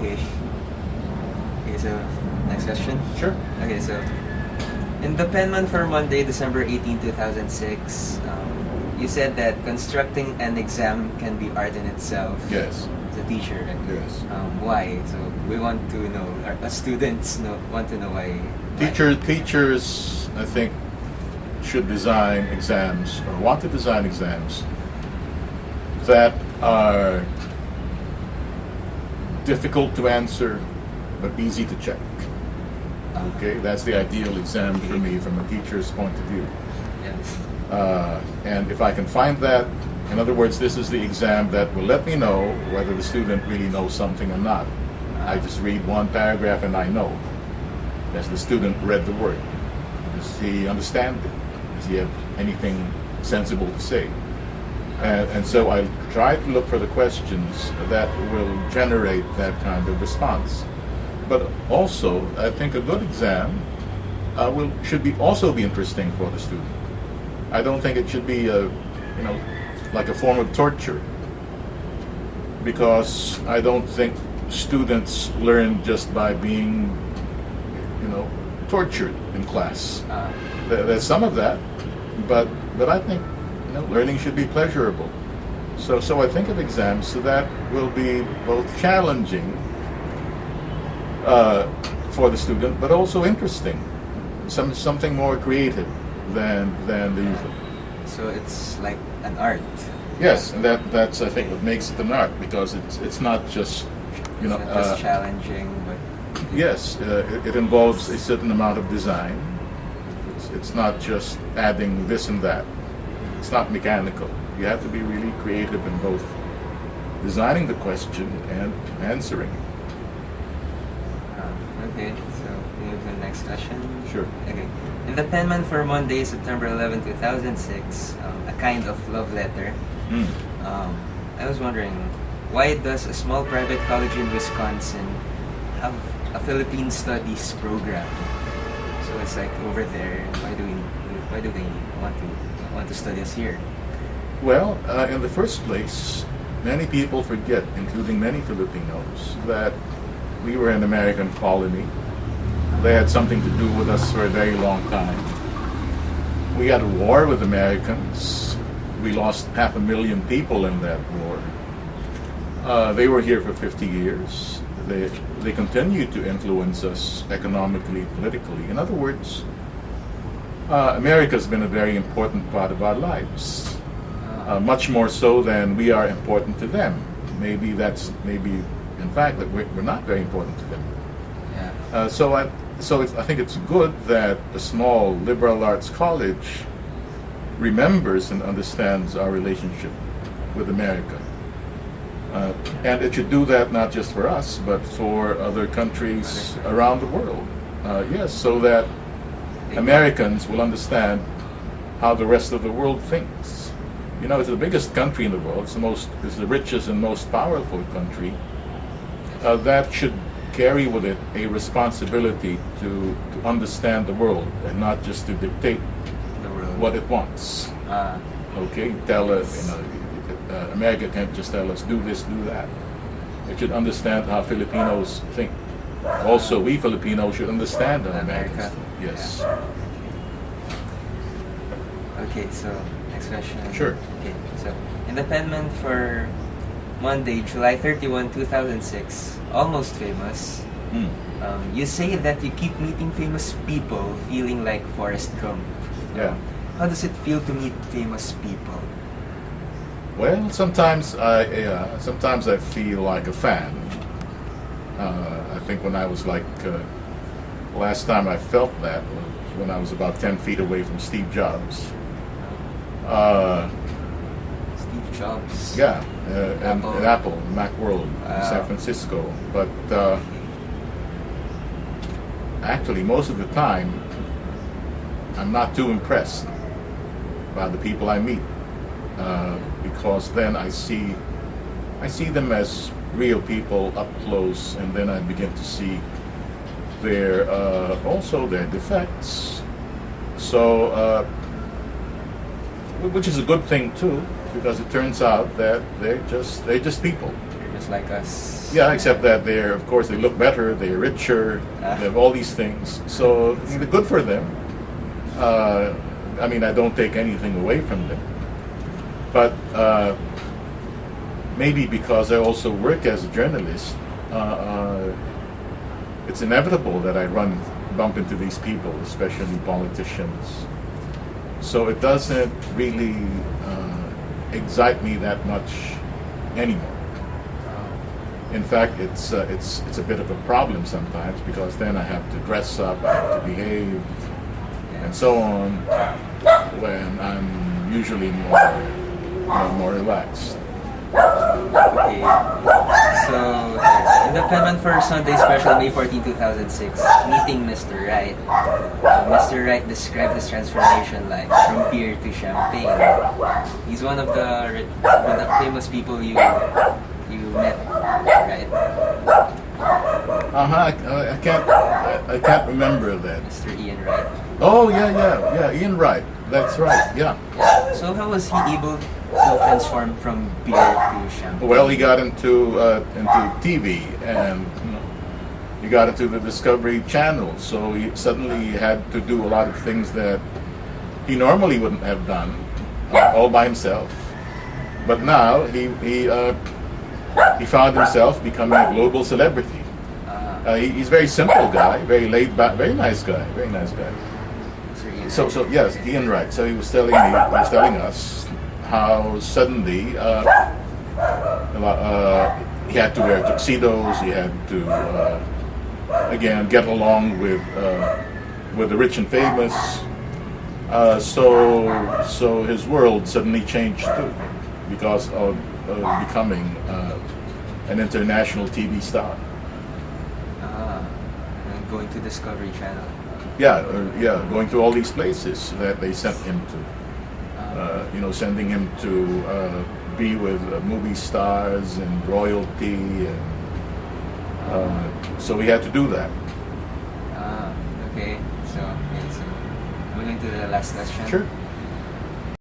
Okay. Okay, so next question. Sure. Okay, so in the penman for Monday, December 18, 2006, you said that constructing an exam can be art in itself. Yes. As a teacher. Yes. Why? So we want to know. Our students want to know why. Teachers, I think, should design exams or want to design exams that are difficult to answer but easy to check. Okay, that's the ideal exam for me from a teacher's point of view. Yes. And if I can find that, in other words, this is the exam that will let me know whether the student really knows something or not. I just read one paragraph and I know. Has the student read the word? Does he understand it? Does he have anything sensible to say? And so I try to look for the questions that will generate that kind of response. But also, I think a good exam should also be interesting for the student. I don't think it should be like a form of torture, because I don't think students learn just by being tortured in class. There's some of that, but I think learning should be pleasurable. So I think of exams that will be both challenging for the student, but also interesting, something more creative than the usual. So it's like an art. Yes, and that's I think what makes it an art, because it's not just It's not just challenging, but yes, it involves a certain amount of design. It's not just adding this and that. It's not mechanical. You have to be really creative in both designing the question and answering it. Okay, so we move to the next question. Sure. Okay. In the penman for Monday, September 11, 2006, a kind of love letter. I was wondering, why does a small private college in Wisconsin have a Philippine studies program? So it's like over there. Why do they want to study us here? Well, in the first place, many people forget, including many Filipinos, that we were an American colony. They had something to do with us for a very long time. We had a war with Americans. We lost 500,000 people in that war. They were here for 50 years. They continued to influence us economically, politically. In other words, America's been a very important part of our lives, much more so than we are important to them. Maybe in fact that we're not very important to them. Yeah. I think it's good that a small liberal arts college remembers and understands our relationship with America. And it should do that not just for us, but for other countries around the world. Yes, so that Americans will understand how the rest of the world thinks. It's the biggest country in the world. It's the richest and most powerful country. That should carry with it a responsibility to understand the world and not just to dictate what it wants. Okay, America can't just tell us do this, do that. It should understand how Filipinos think. Also, we Filipinos should understand how Americans think. Yes. Yeah. Okay, so next question. Sure. Okay, so in the penman for Monday, July 31, 2006, Almost Famous, you say that you keep meeting famous people feeling like Forrest Gump. Yeah. How does it feel to meet famous people? Well, sometimes I feel like a fan. I think when I was last time I felt that was when I was about 10 feet away from Steve Jobs. Steve Jobs. Yeah, and Apple, Macworld, in San Francisco. But actually, most of the time, I'm not too impressed by the people I meet, because then I see them as real people up close, and then I begin to see also their defects. So, which is a good thing too, because it turns out that they're just people. just like us. Yeah, except that of course, they look better, they're richer, they have all these things. So, good for them. I mean, I don't take anything away from them. But maybe because I also work as a journalist, it's inevitable that I bump into these people, especially politicians. So it doesn't really excite me that much anymore. In fact, it's a bit of a problem sometimes, because then I have to dress up, I have to behave, and so on, when I'm usually more relaxed. Okay. So, in the Penman for Sunday special, May 14, 2006, meeting Mr. Wright. Mr. Wright described his transformation like from beer to champagne. He's one of the famous people you met, right? I can't remember that. Mr. Ian Wright. Oh yeah, Ian Wright. That's right. Yeah. So how was he able to transform from beer to champagne? Well, he got into TV, and he got into the Discovery Channel. So he suddenly had to do a lot of things that he normally wouldn't have done all by himself. But now he found himself becoming a global celebrity. He's a very simple guy, very laid back, very nice guy. So yes, Ian Wright. So he was telling us how suddenly he had to wear tuxedos. He had to again get along with the rich and famous. So his world suddenly changed too, because of becoming an international TV star. And going to Discovery Channel. Going to all these places that they sent him to. Sending him to be with movie stars and royalty, and so we had to do that. Okay. So moving to the last question. Sure.